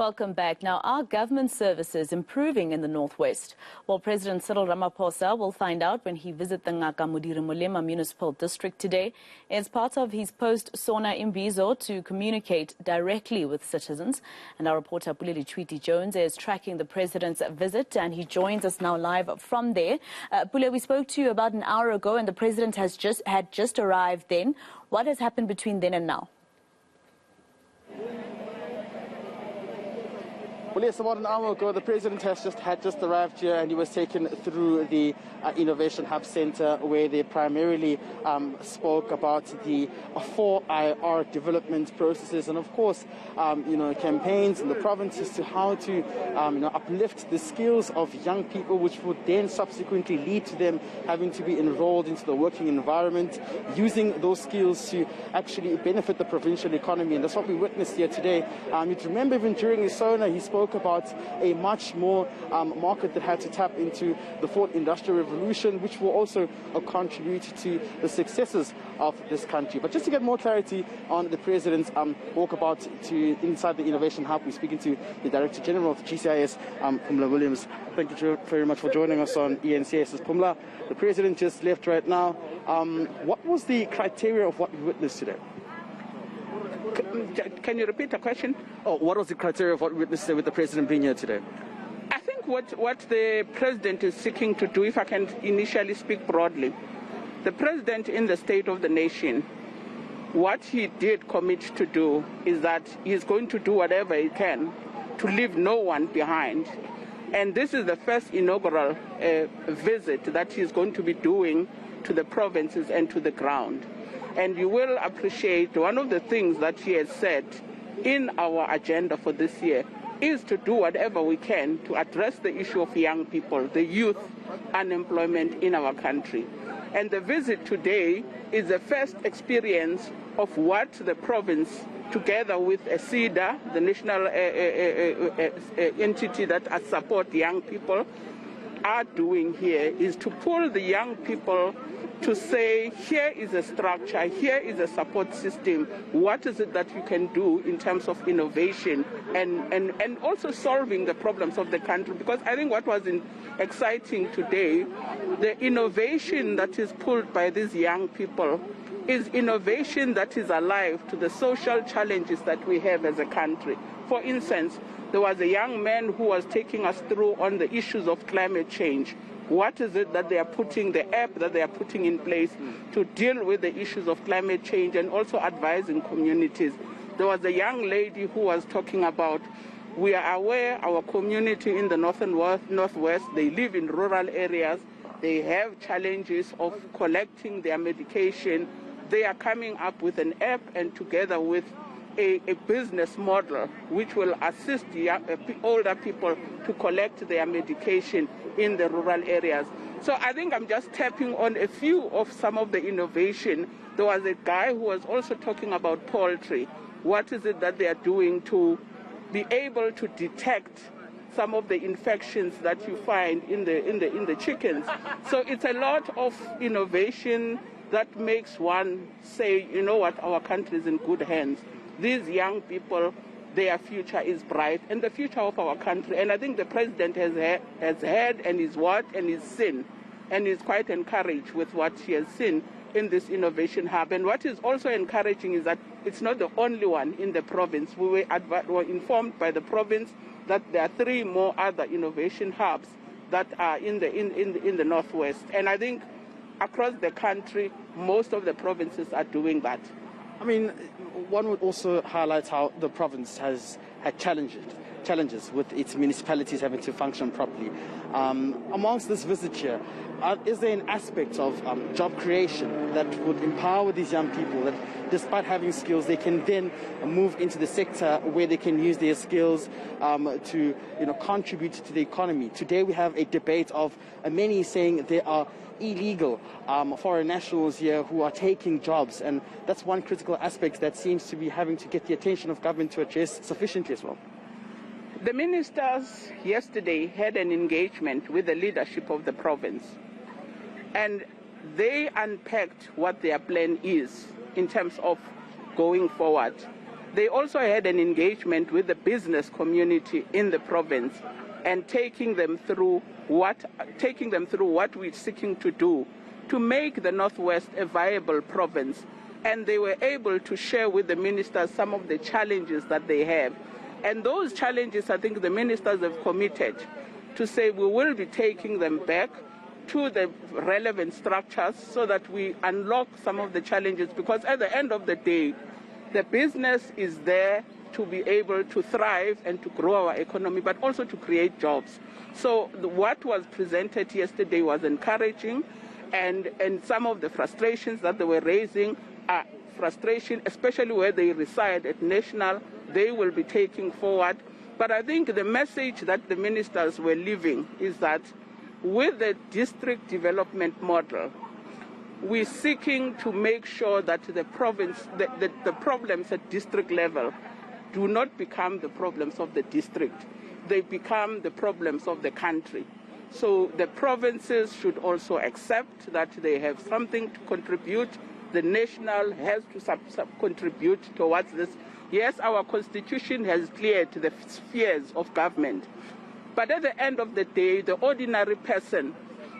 Welcome back. Now, are government services improving in the Northwest? Well, President Cyril Ramaphosa will find out when he visits the Ngaka Modiri Molema municipal district today. It's part of his post-Sona imbizo to communicate directly with citizens. And our reporter Pule Letshwiti-Jones is tracking the president's visit, and he joins us now live from there. Pule, we spoke to you about an hour ago, and the president had just arrived then. What has happened between then and now? Well, yes, about an hour ago, the president had just arrived here, and he was taken through the Innovation Hub Center, where they primarily spoke about the 4IR development processes, and of course, campaigns in the province as to how to uplift the skills of young people, which would then subsequently lead to them having to be enrolled into the working environment, using those skills to actually benefit the provincial economy. And that's what we witnessed here today. You'd remember even during his Sona, he spoke about a much more market that had to tap into the fourth industrial revolution, which will also contribute to the successes of this country. But just to get more clarity on the president's walkabout to inside the Innovation Hub, we're speaking to the Director General of GCIS, Pule Williams. Thank you very much for joining us on eNCA. This is Pumla. The president just left right now. What was the criteria of what we witnessed today? Can you repeat the question? Oh, what was the criteria of what we witnessed with the president being here today? I think what the president is seeking to do, if I can initially speak broadly, the president in the State of the Nation, what he did commit to do is that he's going to do whatever he can to leave no one behind. And this is the first inaugural visit that he's going to be doing to the provinces and to the ground. And you will appreciate one of the things that he has said in our agenda for this year is to do whatever we can to address the issue of young people, the youth unemployment in our country. And the visit today is the first experience of what the province, together with CEDA, the national entity that support young people, are doing here, is to pull the young people to say, here is a structure, here is a support system. What is it that you can do in terms of innovation and also solving the problems of the country? Because I think what was exciting today, the innovation that is pulled by these young people is innovation that is alive to the social challenges that we have as a country. For instance, there was a young man who was taking us through on the issues of climate change. What is it that they are putting, the app that they are putting in place to deal with the issues of climate change and also advising communities? There was a young lady who was talking about, we are aware our community in the North and Northwest, they live in rural areas, they have challenges of collecting their medication. They are coming up with an app and together with a business model which will assist the older people to collect their medication in the rural areas. So I think I'm just tapping on a few of some of the innovation. There was a guy who was also talking about poultry. What is it that they are doing to be able to detect some of the infections that you find in the chickens? So it's a lot of innovation that makes one say, you know what, our country is in good hands. These young people, their future is bright, and the future of our country. And I think the president has heard and is watched and is seen, and is quite encouraged with what he has seen in this innovation hub. And what is also encouraging is that it's not the only one in the province. We were informed by the province that there are 3 more other innovation hubs that are in the Northwest. And I think across the country, most of the provinces are doing that. I mean, one would also highlight how the province has had challenges with its municipalities having to function properly. Amongst this visit here, is there an aspect of job creation that would empower these young people that despite having skills, they can then move into the sector where they can use their skills to contribute to the economy? Today we have a debate of many saying there are illegal foreign nationals here who are taking jobs, and that's one critical aspect that seems to be having to get the attention of government to address sufficiently as well. The ministers yesterday had an engagement with the leadership of the province, and they unpacked what their plan is in terms of going forward. They also had an engagement with the business community in the province and taking them through what we're seeking to do to make the Northwest a viable province. And they were able to share with the ministers some of the challenges that they have. And those challenges, I think the ministers have committed to say we will be taking them back to the relevant structures so that we unlock some of the challenges, because at the end of the day, the business is there to be able to thrive and to grow our economy, but also to create jobs. So what was presented yesterday was encouraging, and some of the frustrations that they were raising are frustration, especially where they reside at national, they will be taking forward. But I think the message that the ministers were leaving is that with the district development model, we're seeking to make sure that the province, the problems at district level do not become the problems of the district. They become the problems of the country. So the provinces should also accept that they have something to contribute. The national has to contribute towards this. Yes, our constitution has cleared the spheres of government. But at the end of the day, the ordinary person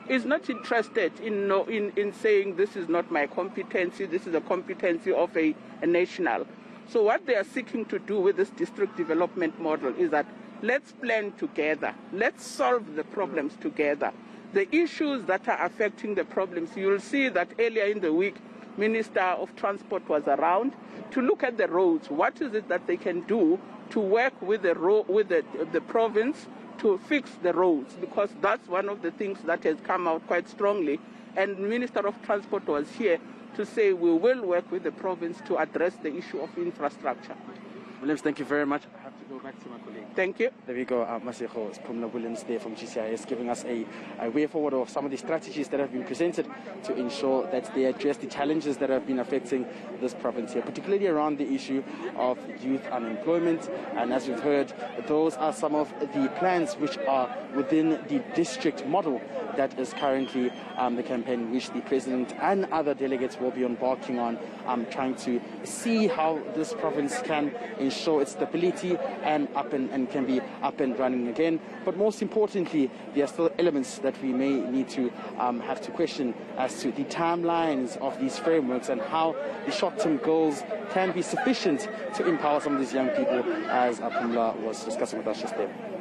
is not interested in saying this is not my competency, this is a competency of a national. So what they are seeking to do with this district development model is that let's plan together, let's solve the problems together. The issues that are affecting the problems, you'll see that earlier in the week, Minister of Transport was around to look at the roads. What is it that they can do to work with the province to fix the roads, because that's one of the things that has come out quite strongly. And the Minister of Transport was here to say we will work with the province to address the issue of infrastructure. Williams, thank you very much. I have to go back to my colleague. Thank you. There we go. Masego, it's Pule Williams there from GCIS giving us a way forward of some of the strategies that have been presented to ensure that they address the challenges that have been affecting this province here, particularly around the issue of youth unemployment. And as we've heard, those are some of the plans which are within the district model that is currently the campaign which the president and other delegates will be embarking on, trying to see how this province can ensure its stability and can be up and running again. But most importantly, there are still elements that we may need to have to question as to the timelines of these frameworks and how the short-term goals can be sufficient to empower some of these young people, as Pumla was discussing with us just there.